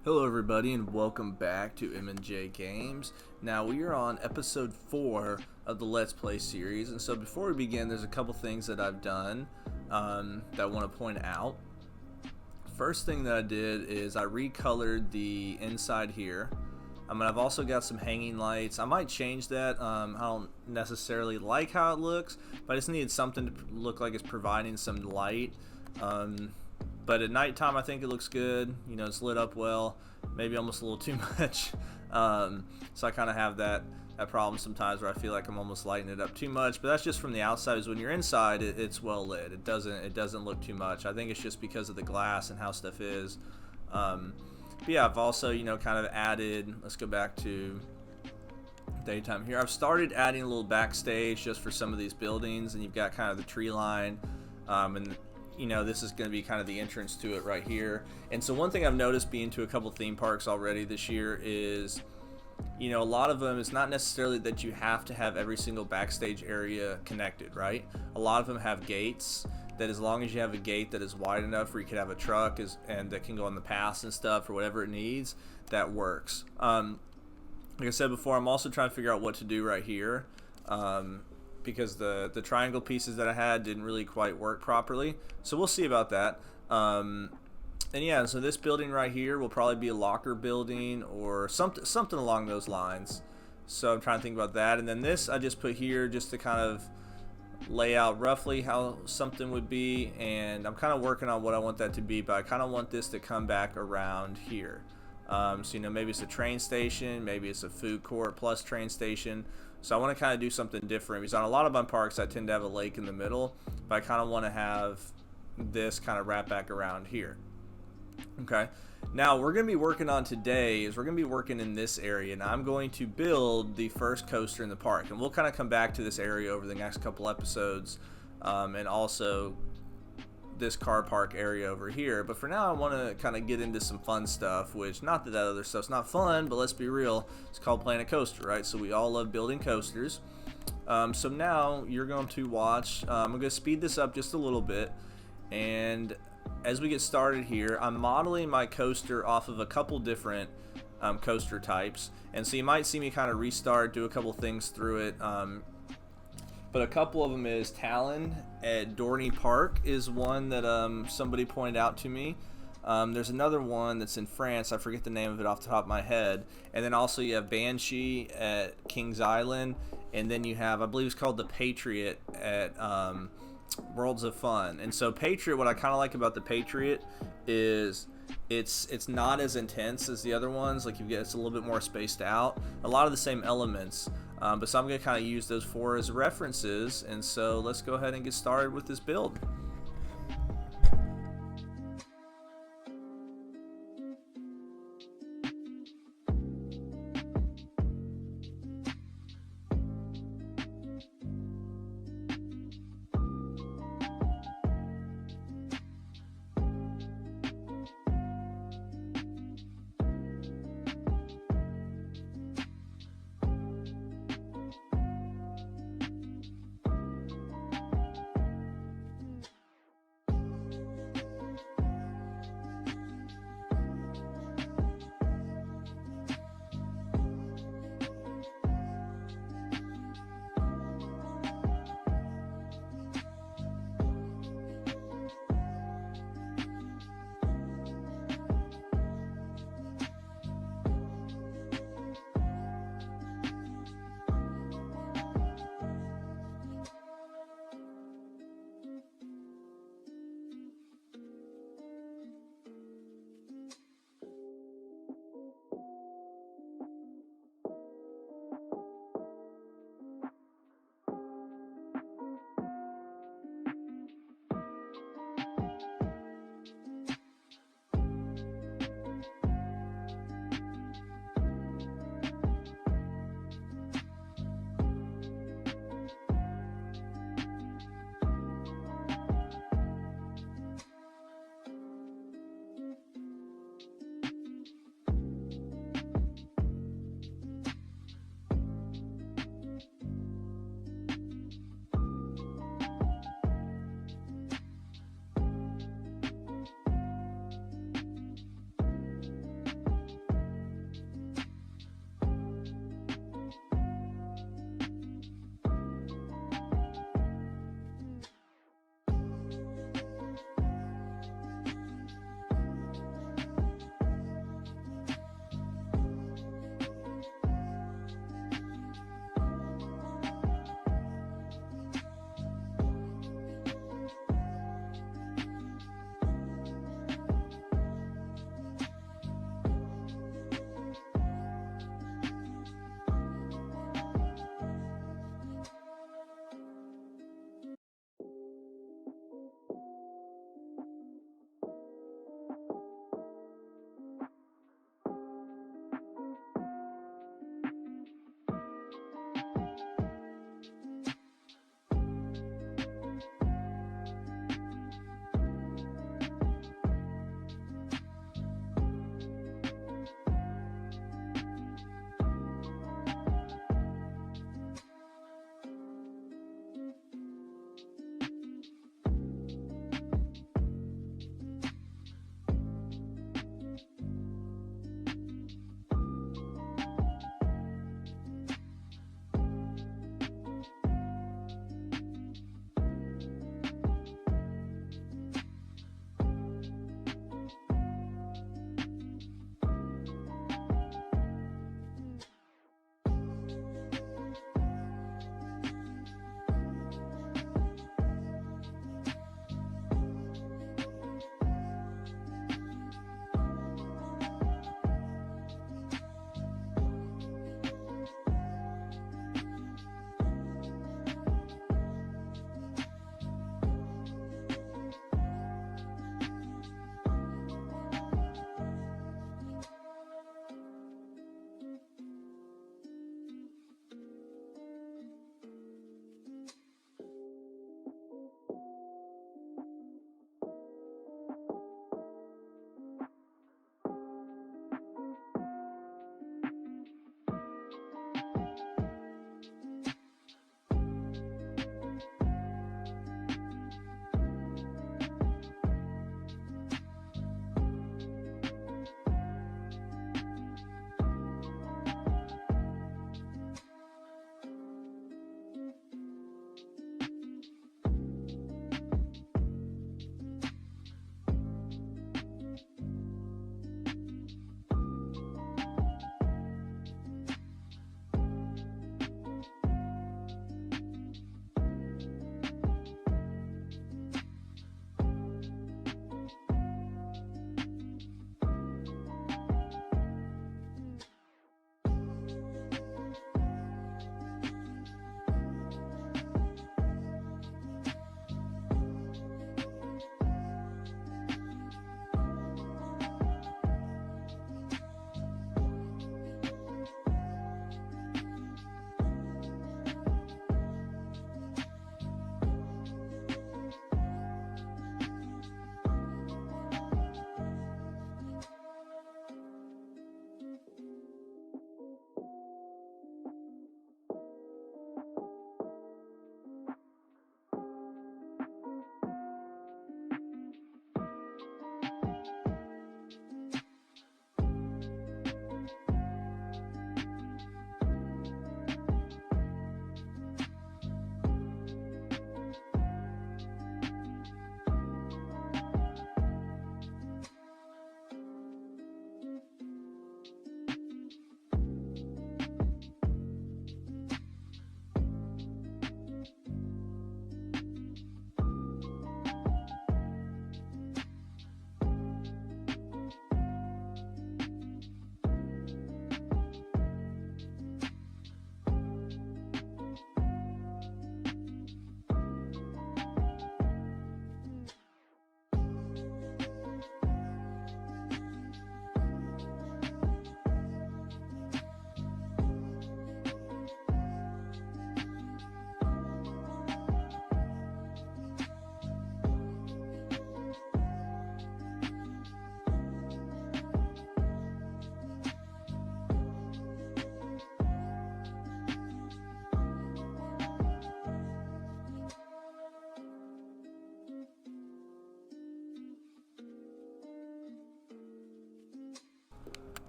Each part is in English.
Hello everybody and welcome back to M&J Games. Now we are on episode 4 of the Let's Play series, and so before we begin there's a couple things that I've done that I want to point out. First thing that I did is I recolored the inside here. I've also got some hanging lights. I might change that. I don't necessarily like how it looks, but I just needed something to look like it's providing some light. But at nighttime, I think it looks good. You know, it's lit up well, maybe almost a little too much. So I kind of have that problem sometimes where I feel like I'm almost lighting it up too much. But that's just from the outside. Is when you're inside, it's well lit. It doesn't look too much. I think it's just because of the glass and how stuff is. But yeah, I've also kind of added. Let's go back to daytime here. I've started adding a little backstage just for some of these buildings, and you've got kind of the tree line, and this is going to be kind of the entrance to it right here. And so one thing I've noticed being to a couple theme parks already this year is, a lot of them, it's not necessarily that you have to have every single backstage area connected, right? A lot of them have gates that, as long as you have a gate that is wide enough where you could have a truck and that can go on the paths and stuff or whatever it needs, that works. Like I said before, I'm also trying to figure out what to do right here. Because the triangle pieces that I had didn't really quite work properly, so we'll see about that. And yeah, so this building right here will probably be a locker building or something along those lines. So I'm trying to think about that. And then this I just put here just to kind of lay out roughly how something would be, and I'm kind of working on what I want that to be, but I kind of want this to come back around here. So maybe it's a train station, maybe it's a food court plus train station. So I want to kind of do something different, because on a lot of my parks I tend to have a lake in the middle, but I kind of want to have this kind of wrap back around here. Okay, now we're going to be working on today is we're going to be working in this area, and I'm going to build the first coaster in the park, and we'll kind of come back to this area over the next couple episodes, and also this car park area over here. But for now I want to kind of get into some fun stuff, which not that other stuff's not fun, but let's be real, it's called playing a coaster, right? So we all love building coasters. So now you're going to watch, I'm going to speed this up just a little bit, and as we get started here, I'm modeling my coaster off of a couple different coaster types, and so you might see me kind of restart, do a couple things through it. But a couple of them is Talon at Dorney Park is one that somebody pointed out to me. There's another one that's in France. I forget the name of it off the top of my head. And then also you have Banshee at Kings Island. And then you have, I believe it's called the Patriot at Worlds of Fun. And so Patriot, what I kind of like about the Patriot is it's not as intense as the other ones. Like it's a little bit more spaced out. A lot of the same elements. But so I'm going to kind of use those four as references, and so let's go ahead and get started with this build.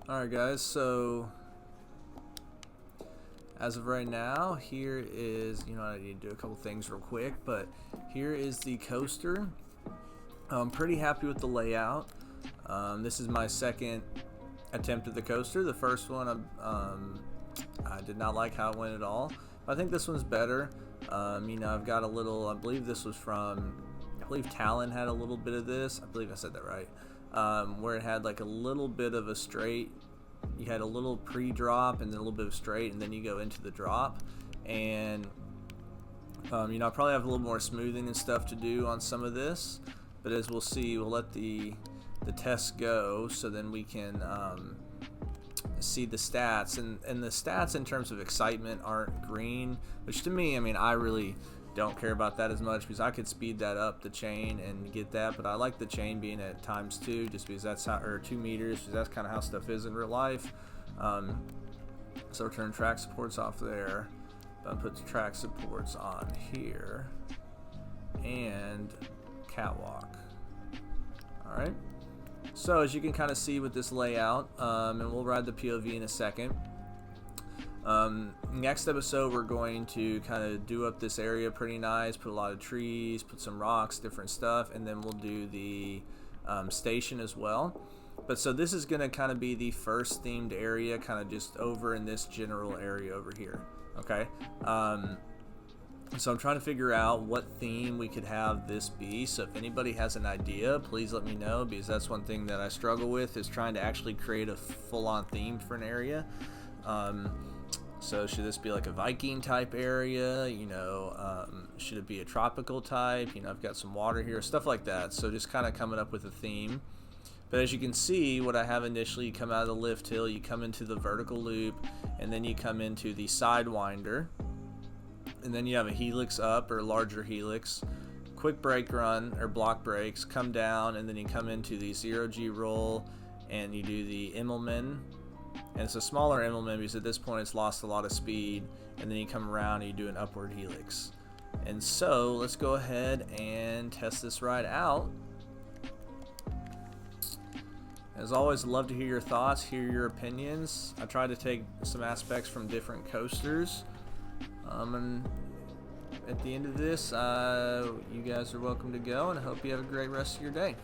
Alright guys, so as of right now, here is, I need to do a couple things real quick, but here is the coaster. I'm pretty happy with the layout. This is my second attempt at the coaster. The first one, I did not like how it went at all. I think this one's better. I've got a little, I believe this was from, I believe Talon had a little bit of this. I believe I said that right. Where it had like a little bit of a straight. You had a little pre-drop and then a little bit of straight, and then you go into the drop. And I'll probably have a little more smoothing and stuff to do on some of this, but as we'll see, we'll let the test go so then we can see the stats, and the stats in terms of excitement aren't green, which to me, I really don't care about that as much because I could speed that up, the chain, and get that, but I like the chain being at ×2 just because that's how, or 2 meters, because that's kind of how stuff is in real life. So we're turning track supports off there, but put the track supports on here, and catwalk. Alright, so as you can kind of see with this layout, and we'll ride the POV in a second. Next episode we're going to kind of do up this area pretty nice, put a lot of trees, put some rocks, different stuff, and then we'll do the station as well. But so this is going to kind of be the first themed area, kind of just over in this general area over here. Okay, so I'm trying to figure out what theme we could have this be. So if anybody has an idea, please let me know, because that's one thing that I struggle with, is trying to actually create a full-on theme for an area. So should this be like a Viking type area, should it be a tropical type, I've got some water here, stuff like that. So just kind of coming up with a theme. But as you can see, what I have initially, you come out of the lift hill, you come into the vertical loop, and then you come into the sidewinder, and then you have a helix up, or larger helix, quick brake run or block brakes, come down, and then you come into the 0G roll, and you do the Immelman. And it's a smaller Immelman because at this point it's lost a lot of speed, and then you come around and you do an upward helix. And so let's go ahead and test this ride out. As always, love to hear your thoughts, hear your opinions. I tried to take some aspects from different coasters. And at the end of this, you guys are welcome to go, and I hope you have a great rest of your day.